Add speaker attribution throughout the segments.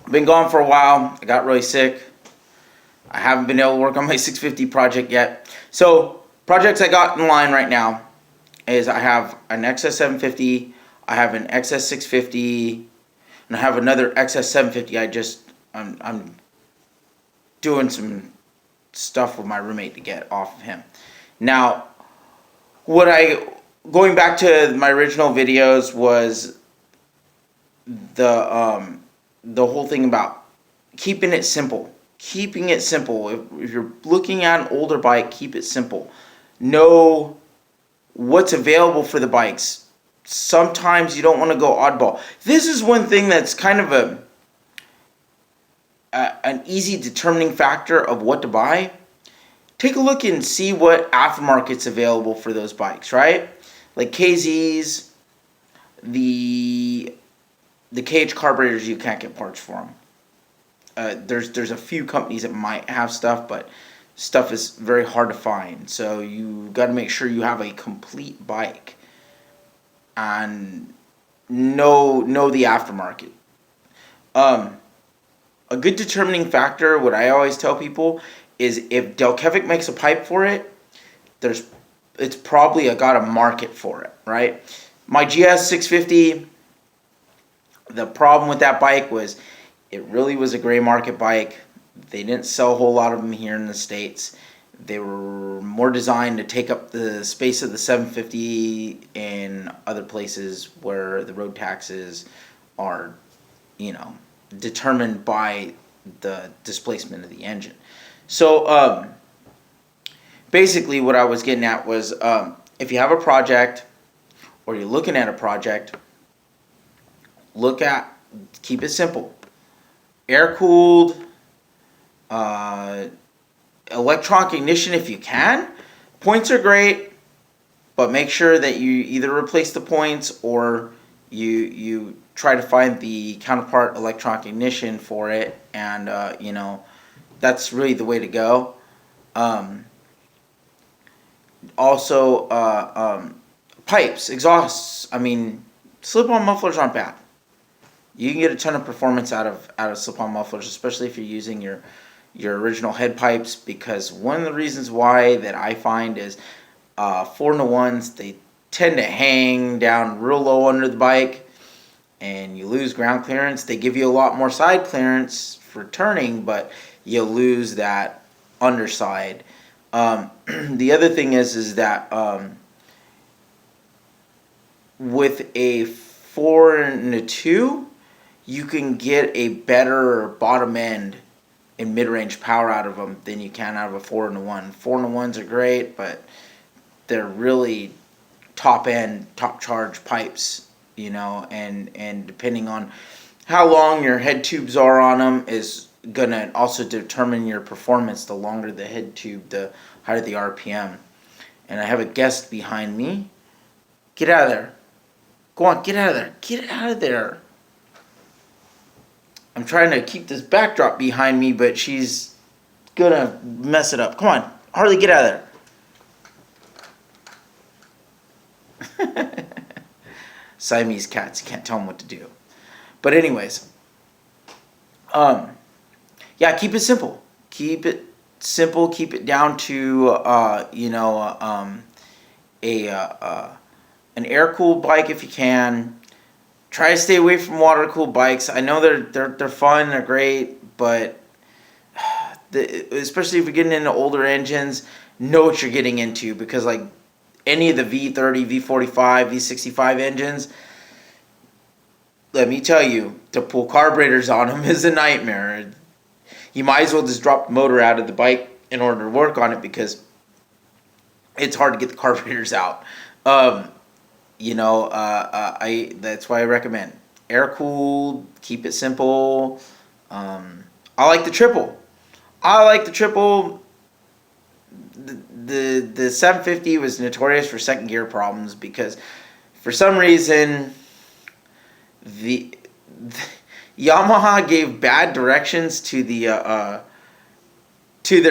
Speaker 1: I've been gone for a while. I got really sick. I haven't been able to work on my 650 project yet. So projects I got in line right now is I have an XS750, I have an XS650, and I have another XS750. I'm doing some stuff with my roommate to get off of him. Now, going back to my original videos was the whole thing about keeping it simple. Keeping it simple. If you're looking at an older bike, keep it simple. Know what's available for the bikes. Sometimes you don't want to go oddball. This is one thing that's kind of an easy determining factor of what to buy. Take a look and see what aftermarket's available for those bikes, right? Like KZs, the KH carburetors, you can't get parts for them. There's a few companies that might have stuff, but stuff is very hard to find. So you got to make sure you have a complete bike and know the aftermarket. A good determining factor, what I always tell people, is if Delkevic makes a pipe for it, it's probably got a market for it, right? My GS 650, the problem with that bike was it really was a gray market bike. They didn't sell a whole lot of them here in the States. They were more designed to take up the space of the 750 in other places where the road taxes are, determined by the displacement of the engine. So basically what I was getting at was if you have a project or you're looking at a project, keep it simple. Air-cooled, electronic ignition if you can. Points are great, but make sure that you either replace the points or you try to find the counterpart electronic ignition for it, and that's really the way to go. Also, pipes, exhausts. I mean, slip-on mufflers aren't bad. You can get a ton of performance out of slip-on mufflers, especially if you're using your original head pipes, because one of the reasons why that I find is 4-in-1s, they tend to hang down real low under the bike, and you lose ground clearance. They give you a lot more side clearance for turning, but you lose that underside. The other thing is that with a 4-in-2, you can get a better bottom end and mid-range power out of them than you can out of a 4-in-1. 4-in-1s are great, but they're really top-end, top-charge pipes, and depending on how long your head tubes are on them is going to also determine your performance. The longer the head tube, the higher the RPM. And I have a guest behind me. Get out of there. Go on, get out of there. Get out of there. I'm trying to keep this backdrop behind me, but she's gonna mess it up. Come on, Harley, get out of there. Siamese cats, can't tell them what to do. But anyways, keep it simple. Keep it simple. Keep it down to an air-cooled bike if you can. Try to stay away from water-cooled bikes. I know they're fun, they're great, but especially if you're getting into older engines, know what you're getting into, because like any of the V30, V45, V65 engines, let me tell you, to pull carburetors on them is a nightmare. You might as well just drop the motor out of the bike in order to work on it, because it's hard to get the carburetors out. That's why I recommend air-cooled, keep it simple. I like the triple. The 750 was notorious for second gear problems because for some reason the Yamaha gave bad directions to their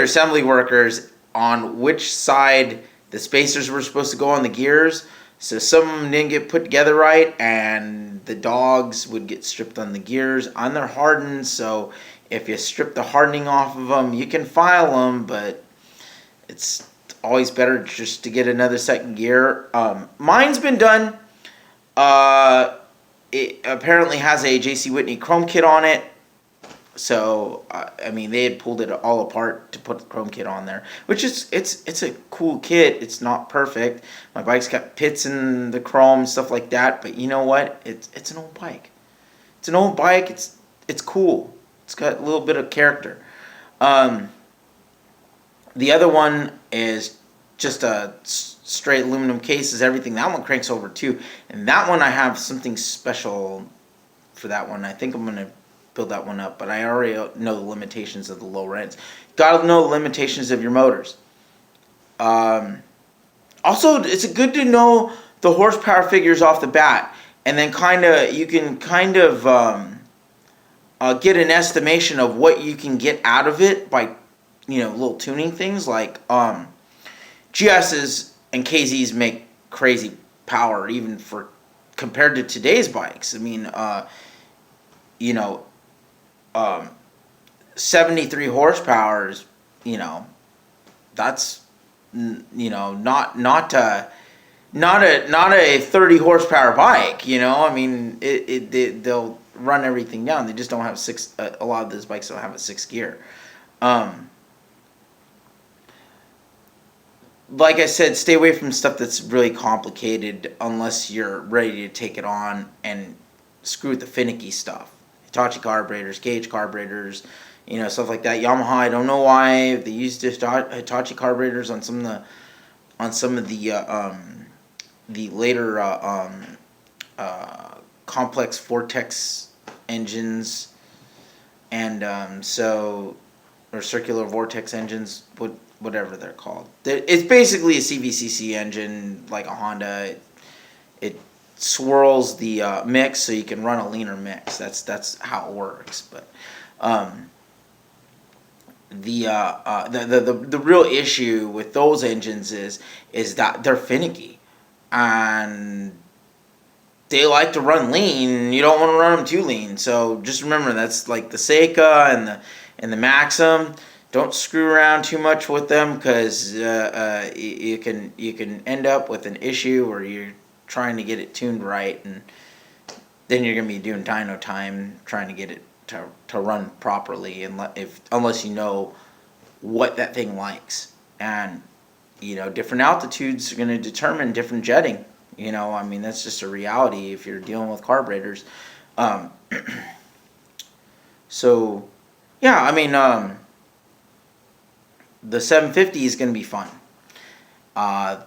Speaker 1: assembly workers on which side the spacers were supposed to go on the gears. So some of them didn't get put together right, and the dogs would get stripped on the gears. On their hardened, so if you strip the hardening off of them, you can file them, but it's always better just to get another second gear. Mine's been done. It apparently has a JC Whitney chrome kit on it. So I mean, they had pulled it all apart to put the chrome kit on there, which is it's a cool kit. It's not perfect. My bike's got pits in the chrome, stuff like that. But you know what? It's an old bike. It's an old bike. It's cool. It's got a little bit of character. The other one is just a straight aluminum cases, everything. That one cranks over too, and that one I have something special for that one. I think I'm gonna build that one up, but I already know the limitations of the lower ends. Gotta know the limitations of your motors. Also, it's good to know the horsepower figures off the bat, and then you can get an estimation of what you can get out of it by, little tuning things like GS's and KZ's make crazy power even for compared to today's bikes. I mean, 73 horsepower is, that's, not a 30 horsepower bike. I mean, they'll run everything down. They just don't have a lot of those bikes don't have a 6 gear. Like I said, stay away from stuff that's really complicated unless you're ready to take it on and screw with the finicky stuff. Hitachi carburetors, Gauge carburetors, stuff like that. Yamaha, I don't know why they used Hitachi carburetors on some of the later complex Vortex engines, and or circular vortex engines, whatever they're called. It's basically a CVCC engine, like a Honda. It swirls the mix so you can run a leaner mix. That's how it works. But the real issue with those engines is that they're finicky, and they like to run lean. You don't want to run them too lean. So just remember, that's like the Seika and the Maxim. Don't screw around too much with them, because you can end up with an issue where you're trying to get it tuned right, and then you're gonna be doing dyno time trying to get it to run properly, unless you know what that thing likes. And different altitudes are gonna determine different jetting. I mean, that's just a reality if you're dealing with carburetors. So yeah, I mean, the 750 is going to be fun.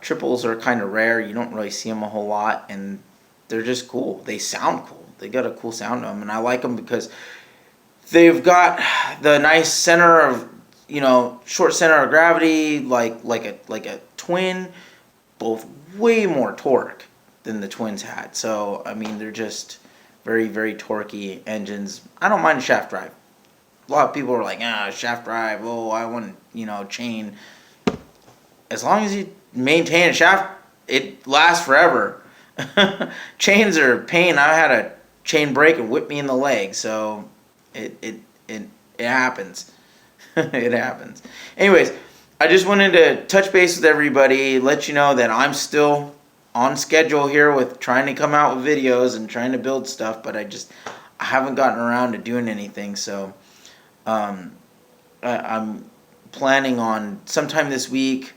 Speaker 1: Triples are kind of rare. You don't really see them a whole lot, and they're just cool. They sound cool. They got a cool sound to them, and I like them because they've got the nice center of, short center of gravity, like a twin, both way more torque than the twins had. So, I mean, they're just very, very torquey engines. I don't mind shaft drive. A lot of people are like, shaft drive, I want, chain. As long as you maintain a shaft, it lasts forever. Chains are a pain. I had a chain break and whip me in the leg, so it happens. It happens. Anyways, I just wanted to touch base with everybody, let you know that I'm still on schedule here with trying to come out with videos and trying to build stuff, but I haven't gotten around to doing anything, so I'm planning on sometime this week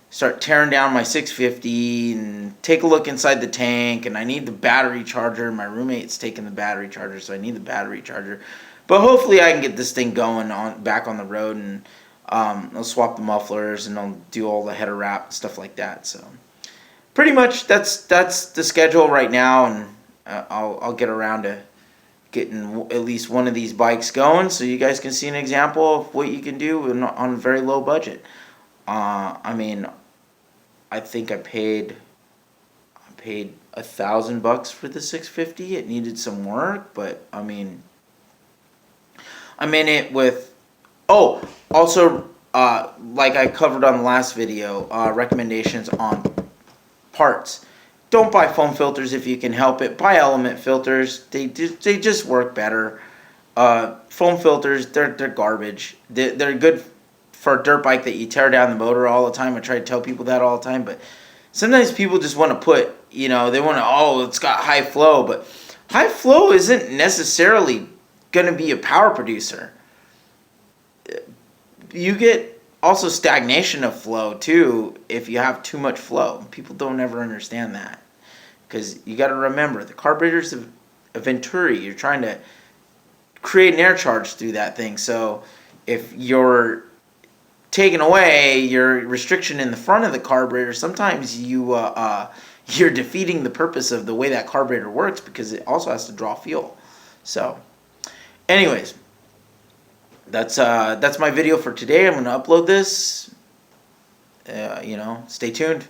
Speaker 1: start tearing down my 650 and take a look inside the tank, and I need the battery charger. My roommate's taking the battery charger, so I need the battery charger. But hopefully I can get this thing going back on the road, and I'll swap the mufflers, and I'll do all the header wrap and stuff like that. So pretty much that's the schedule right now, and I'll get around to getting at least one of these bikes going, so you guys can see an example of what you can do on a very low budget. I mean, I think I paid $1,000 for the 650. It needed some work, but I mean, I'm in it with. Oh, also, like I covered on the last video, recommendations on parts. don't buy foam filters if you can help it. Buy element filters. They just work better. Foam filters, they're garbage. They're good for a dirt bike that you tear down the motor all the time. I try to tell people that all the time, but sometimes people just want to put, they want to, it's got high flow, but high flow isn't necessarily going to be a power producer. You get also stagnation of flow too if you have too much flow. People don't ever understand that, because you got to remember the carburetor's a Venturi. You're trying to create an air charge through that thing. So if you're taking away your restriction in the front of the carburetor, sometimes you're defeating the purpose of the way that carburetor works, because it also has to draw fuel. So anyways, that's my video for today. I'm going to upload this. Stay tuned.